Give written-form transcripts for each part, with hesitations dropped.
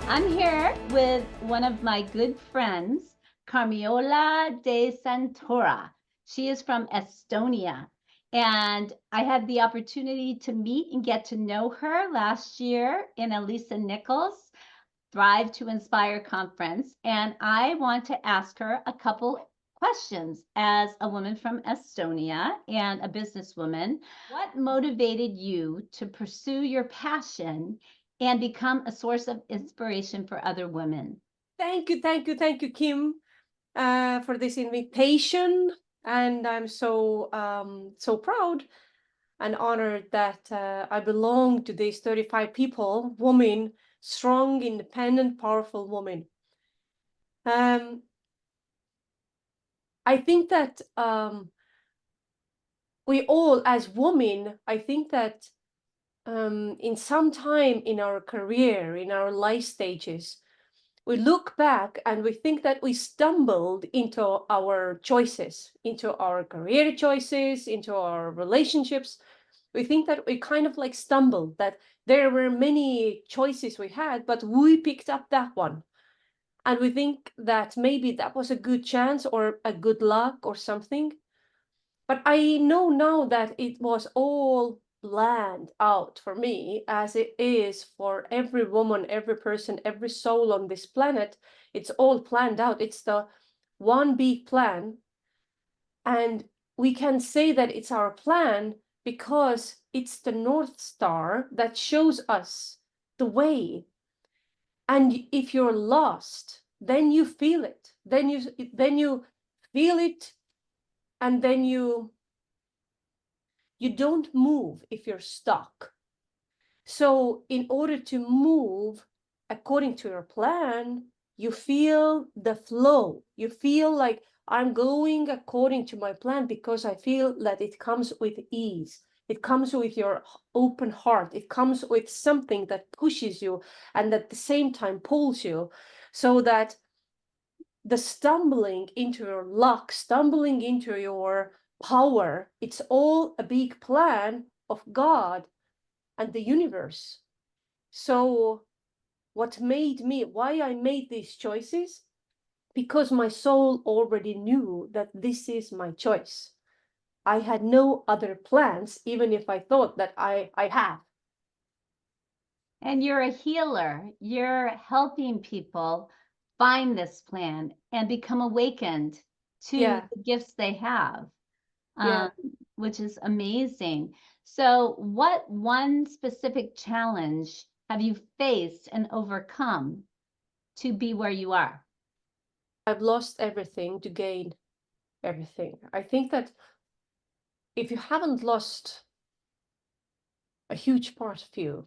I'm here with one of my good friends, Carmiola de Santura. She is from Estonia, and I had the opportunity to meet and get to know her last year in Elisa Nichols' Thrive to Inspire conference. And I want to ask her a couple questions as a woman from Estonia and a businesswoman. What motivated you to pursue your passion and become a source of inspiration for other women? Thank you, Kim, for this invitation. And I'm so proud and honored that I belong to these 35 people, women, strong, independent, powerful women. Um, I think that we all, as women, I think that in some time in our career, in our life stages, we look back and we think that we stumbled into our choices, into our career choices, into our relationships. We think that we kind of like stumbled, that there were many choices we had, but we picked up that one. And we think that maybe that was a good chance or a good luck or something. But I know now that it was all planned out for me, as it is for every woman, every person, every soul on this planet. It's all planned out. It's the one big plan. And we can say that it's our plan because it's the North Star that shows us the way. And if you're lost, then you feel it. Then you feel it, and then you don't move if you're stuck. So in order to move according to your plan, you feel the flow. You feel like I'm going according to my plan because I feel that it comes with ease. It comes with your open heart. It comes with something that pushes you and at the same time pulls you, so that the stumbling into your luck, stumbling into your power, it's all a big plan of God and the universe. So why I made these choices? Because my soul already knew that this is my choice. I had no other plans, even if I thought that I have. And you're a healer. You're helping people find this plan and become awakened to Yeah, the gifts they have, yeah. um, which is amazing. So, what one specific challenge have you faced and overcome to be where you are? I've lost everything to gain everything. I think that if you haven't lost a huge part of you,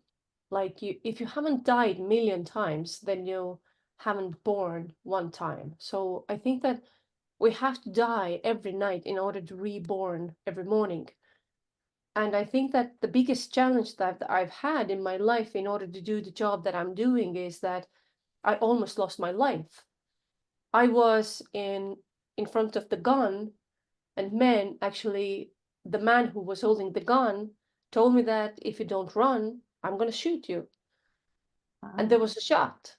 like if you haven't died a million times, then you haven't born one time. So I think that we have to die every night in order to reborn every morning. And I think that the biggest challenge that I've had in my life in order to do the job that I'm doing is that I almost lost my life. I was in front of the gun, and the man who was holding the gun told me that if you don't run, I'm going to shoot you. And there Wow. was a shot,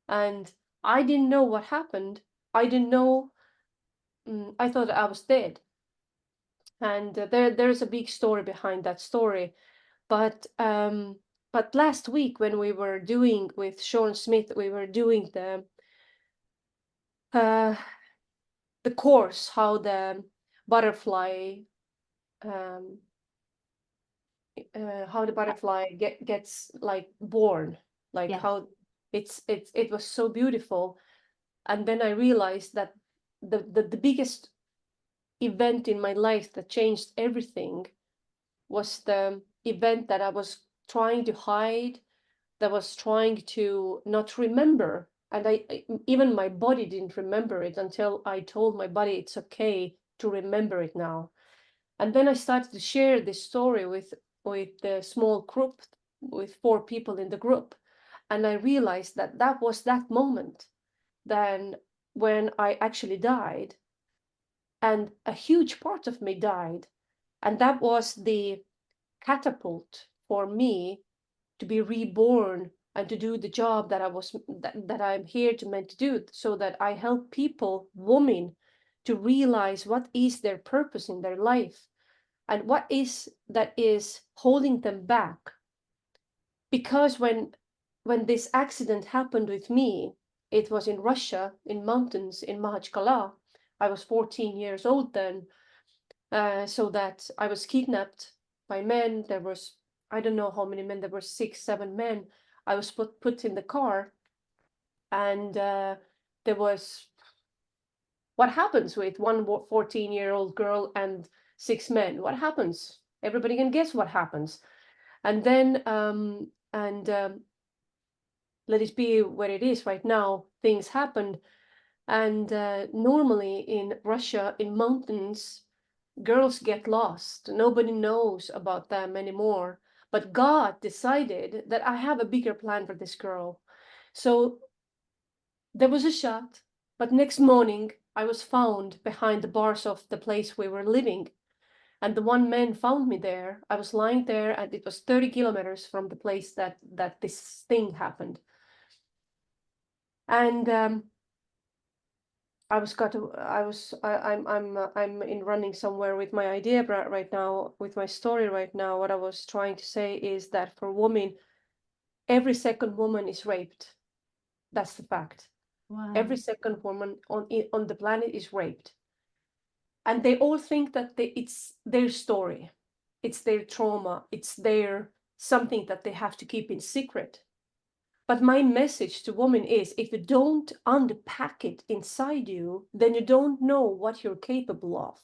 and I didn't know what happened. I didn't know. I thought I was dead. And there's a big story behind that story. But last week when we were doing with Sean Smith, we were doing uh, the course, how the butterfly um, gets like born, like Yes. how it was so beautiful. And then I realized that the biggest event in my life that changed everything was the event that I was trying to hide, that was trying to not remember. And even my body didn't remember it until I told my body it's okay to remember it now. And then I started to share this story with the small group, with 4 people in the group. And I realized that that was that moment then when I actually died, and a huge part of me died. And that was the catapult for me to be reborn and to do the job that that I'm here to meant to do, so that I help people, women, to realize what is their purpose in their life and what is that is holding them back. Because when this accident happened with me, it was in Russia, in mountains in Makhachkala. I was 14 years old then. So that I was kidnapped by men. There was, I don't know how many men, there were 6, 7 men. I was put in the car, and there was, what happens with one 14-year-old girl and 6 men? What happens? Everybody can guess what happens. And then, let it be where it is right now, things happened. And normally in Russia, in mountains, girls get lost. Nobody knows about them anymore. But God decided that I have a bigger plan for this girl. So there was a shot, but next morning I was found behind the bars of the place we were living. And the one man found me there. I was lying there, and it was 30 kilometers from the place that this thing happened. And I'm in running somewhere with my idea right now, with my story right now. What I was trying to say is that for women, every second woman is raped. That's the fact. Wow. Every second woman on the planet is raped. And they all think that it's their story, it's their trauma, it's their something that they have to keep in secret. But my message to women is, if you don't unpack it inside you, then you don't know what you're capable of.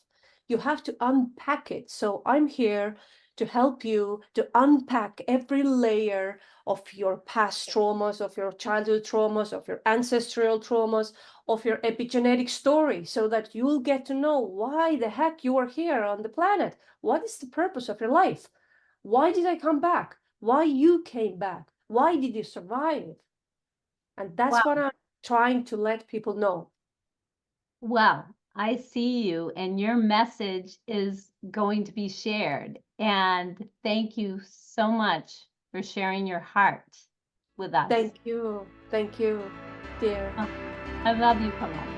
You have to unpack it. So I'm here to help you to unpack every layer of your past traumas, of your childhood traumas, of your ancestral traumas, of your epigenetic story, so that you'll get to know why the heck you are here on the planet. What is the purpose of your life? Why did I come back? Why you came back? Why did you survive? And Wow. that's what I'm trying to let people know. Well, I see you, and your message is going to be shared. And thank you so much for sharing your heart with us. Thank you, dear. Oh, I love you, Carmel.